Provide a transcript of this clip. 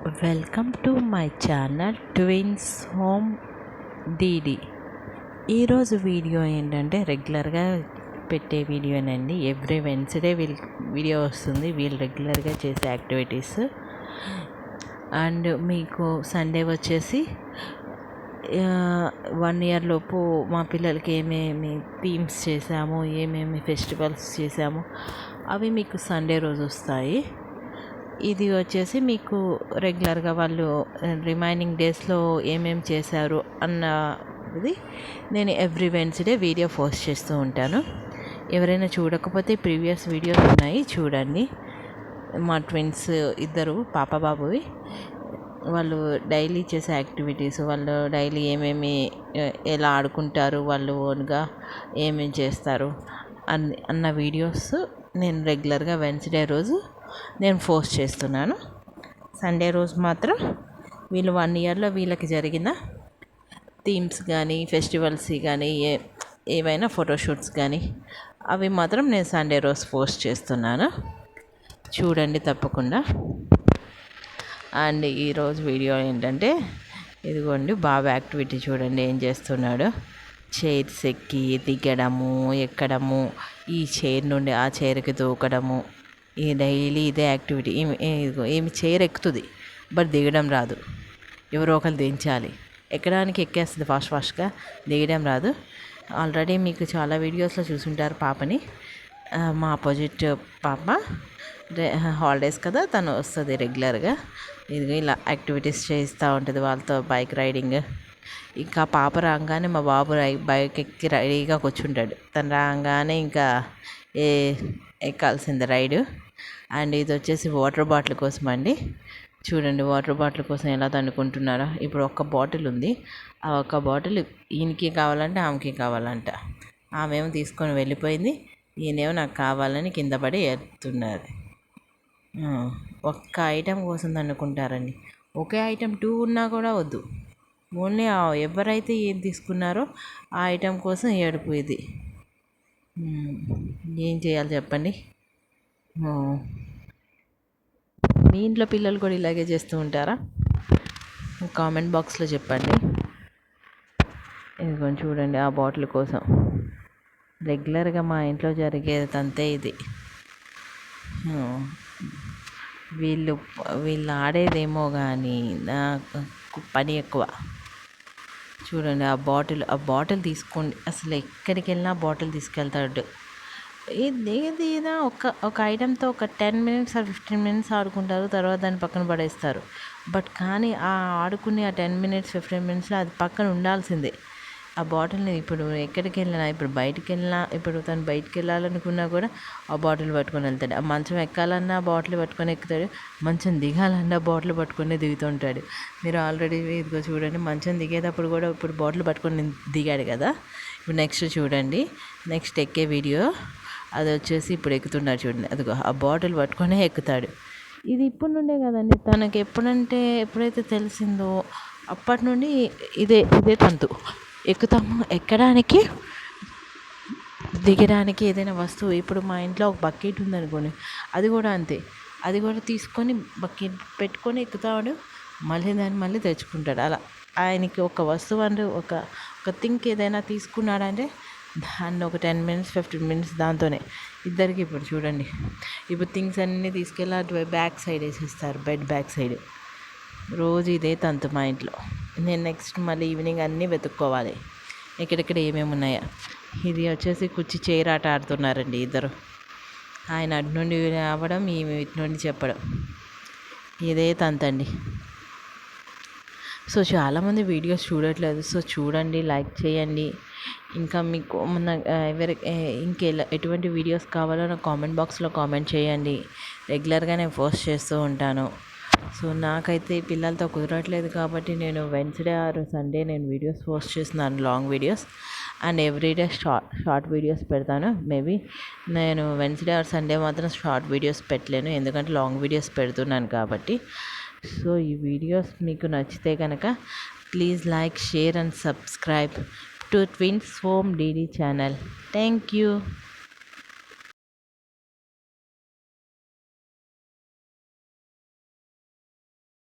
Welcome to my channel twins home DD. ఈరోజు video ఏంటంటే రెగ్యులర్గా పెట్టే వీడియోనండి. ఎవ్రీ వెన్స్డే వీడియో వస్తుంది, వీళ్ళు రెగ్యులర్గా చేసే యాక్టివిటీస్. అండ్ మీకు సండే వచ్చేసి 1 year లోపు మా పిల్లలకి ఏమేమి థీమ్స్ చేసాము, ఏమేమి ఫెస్టివల్స్ చేసాము అవి మీకు సండే రోజు వస్తాయి. ఇది వచ్చేసి మీకు రెగ్యులర్గా వాళ్ళు రిమైనింగ్ డేస్లో ఏమేమి చేశారు అన్నది నేను ఎవ్రీ వెన్స్డే వీడియో పోస్ట్ చేస్తూ ఉంటాను. ఎవరైనా చూడకపోతే ప్రీవియస్ వీడియోస్ ఉన్నాయి, చూడండి. మా ట్విన్స్ ఇద్దరు పాప బాబువి, వాళ్ళు డైలీ చేసే యాక్టివిటీస్, వాళ్ళు డైలీ ఏమేమి ఎలా ఆడుకుంటారు, వాళ్ళు ఓన్గా ఏమేమి చేస్తారు అన్న వీడియోస్ నేను రెగ్యులర్గా వెన్స్డే రోజు నేను పోస్ట్ చేస్తున్నాను. సండే రోజు మాత్రం వీళ్ళు 1 yearలో వీళ్ళకి జరిగిన థీమ్స్ కానీ ఫెస్టివల్స్ కానీ ఏవైనా ఫోటోషూట్స్ కానీ అవి మాత్రం నేను సండే రోజు పోస్ట్ చేస్తున్నాను, చూడండి తప్పకుండా. అండ్ ఈరోజు వీడియో ఏంటంటే ఇదిగోండి, బాబు యాక్టివిటీ చూడండి ఏం చేస్తున్నాడు. చైర్స్ ఎక్కి దిగడము, ఎక్కడము, ఈ చైర్ నుండి ఆ చైర్కి దూకడము, ఈ డైలీ ఇదే యాక్టివిటీ. ఏమి చైర్ ఎక్కుతుంది బట్ దిగడం రాదు, ఎవరో ఒకరు దించాలి. ఎక్కడానికి ఎక్కేస్తుంది ఫాస్ట్గా, దిగడం రాదు. ఆల్రెడీ మీకు చాలా వీడియోస్లో చూసుంటారు పాపని. మా ఆపోజిట్ పాప హాలిడేస్ కదా, తను వస్తుంది రెగ్యులర్గా. ఇది ఇలా యాక్టివిటీస్ చేస్తూ ఉంటుంది వాళ్ళతో, బైక్ రైడింగ్. ఇంకా పాప రాగానే మా బాబు బైక్ ఎక్కి రెడీగా కూర్చుంటాడు. తను రాగానే ఇంకా ఎక్కాల్సింది రైడు. అండ్ ఇది వచ్చేసి వాటర్ బాటిల్ కోసం అండి. చూడండి వాటర్ బాటిల్ కోసం ఎలా తన్నుకుంటున్నారో. ఇప్పుడు ఒక్క బాటిల్ ఉంది, ఆ ఒక్క బాటిల్ ఈయనకి కావాలంటే ఆమెకి కావాలంట. ఆమెమో తీసుకొని వెళ్ళిపోయింది, ఈయనేమో నాకు కావాలని కింద పడి ఎత్తున్నారు. ఒక్క ఐటెం కోసం తన్నుకుంటారండి. ఒకే ఐటెం 2 ఉన్నా కూడా వద్దు, ఓన్లీ ఎవరైతే ఏం తీసుకున్నారో ఆ ఐటెం కోసం ఏడుపు. ఇది ఏం చేయాలి చెప్పండి. మీ ఇంట్లో పిల్లలు కూడా ఇలాగే చేస్తూ ఉంటారా? కామెంట్ బాక్స్లో చెప్పండి. ఇదిగోండి చూడండి, ఆ బాటిల్ కోసం రెగ్యులర్గా మా ఇంట్లో జరిగేదంతే ఇది. వీళ్ళు ఆడేదేమో కానీ నాకు పని ఎక్కువ. చూడండి ఆ బాటిల్ తీసుకోండి, అసలు ఎక్కడికి వెళ్ళినా బాటిల్ తీసుకెళ్తాడు. ఏదైనా ఒక ఐటెంతో ఒక 10 minutes or 15 minutes ఆడుకుంటారు, తర్వాత దాన్ని పక్కన పడేస్తారు. బట్ కానీ ఆ ఆడుకునే ఆ 10 minutes 15 minutesలో అది పక్కన ఉండాల్సిందే. ఆ బాటిల్ని ఇప్పుడు ఎక్కడికి వెళ్ళినా, ఇప్పుడు బయటికి వెళ్ళినా, ఇప్పుడు తను బయటికి వెళ్ళాలనుకున్నా కూడా ఆ బాటిల్ పట్టుకొని వెళ్తాడు. ఆ మంచం ఎక్కాలన్నా బాటిల్ పట్టుకొని ఎక్కుతాడు, మంచం దిగాలన్నా బాటిల్ పట్టుకొని దిగుతుంటాడు. మీరు ఆల్రెడీ ఇదిగో చూడండి, మంచం దిగేటప్పుడు కూడా ఇప్పుడు బాటిల్ పట్టుకొని దిగాడు కదా. ఇప్పుడు నెక్స్ట్ చూడండి, నెక్స్ట్ ఎక్కే వీడియో అది వచ్చేసి ఇప్పుడు ఎక్కుతున్నాడు చూడండి. అదిగో ఆ బాటిల్ పట్టుకొనే ఎక్కుతాడు. ఇది ఇప్పటి నుండే కదండి, తనకి ఎప్పుడైతే తెలిసిందో అప్పటి నుండి ఇదే తంతు. ఎక్కుతాము, ఎక్కడానికి దిగడానికి ఏదైనా వస్తువు. ఇప్పుడు మా ఇంట్లో ఒక బకెట్ ఉందనుకోండి, అది కూడా అంతే. అది కూడా తీసుకొని బకెట్ పెట్టుకొని ఎక్కుతాడు, మళ్ళీ తెచ్చుకుంటాడు. అలా ఆయనకి ఒక వస్తువు అంటే ఒక థింక్ ఏదైనా తీసుకున్నాడంటే దాన్ని ఒక 10 minutes 15 minutes దాంతోనే. ఇద్దరికి ఇప్పుడు చూడండి, ఇప్పుడు థింగ్స్ అన్నీ తీసుకెళ్ళి బ్యాక్ సైడ్ వేసేస్తారు, బెడ్ బ్యాక్ సైడ్. రోజు ఇదే తంతు మా ఇంట్లో. నేను నెక్స్ట్ మళ్ళీ ఈవినింగ్ అన్నీ వెతుక్కోవాలి ఎక్కడెక్కడ ఏమేమి ఉన్నాయా. ఇది వచ్చేసి కుర్చీ చైర్ ఆట ఆడుతున్నారండి ఇద్దరు. ఆయన అటు నుండి రావడం, ఈమె ఇటు నుండి చెప్పడం, ఇదే తంతండి. సో చాలామంది వీడియోస్ చూడట్లేదు, సో చూడండి, లైక్ చేయండి. ఇంకా మీకు ఎటువంటి వీడియోస్ కావాలో నాకు కామెంట్ బాక్స్లో కామెంట్ చేయండి. రెగ్యులర్గా నేను పోస్ట్ చేస్తూ ఉంటాను. సో నాకైతే పిల్లలతో కుదరట్లేదు కాబట్టి నేను వెన్స్డే ఆర్ సండే నేను వీడియోస్ పోస్ట్ చేస్తున్నాను, long videos. And everyday short videos పెడతాను. మేబీ నేను వెన్స్డే ఆర్ సండే మాత్రం షార్ట్ వీడియోస్ పెట్టలేను, ఎందుకంటే లాంగ్ వీడియోస్ పెడుతున్నాను కాబట్టి. సో ఈ వీడియోస్ మీకు నచ్చితే కనుక please like, share and subscribe to twins home DD channel. Thank you.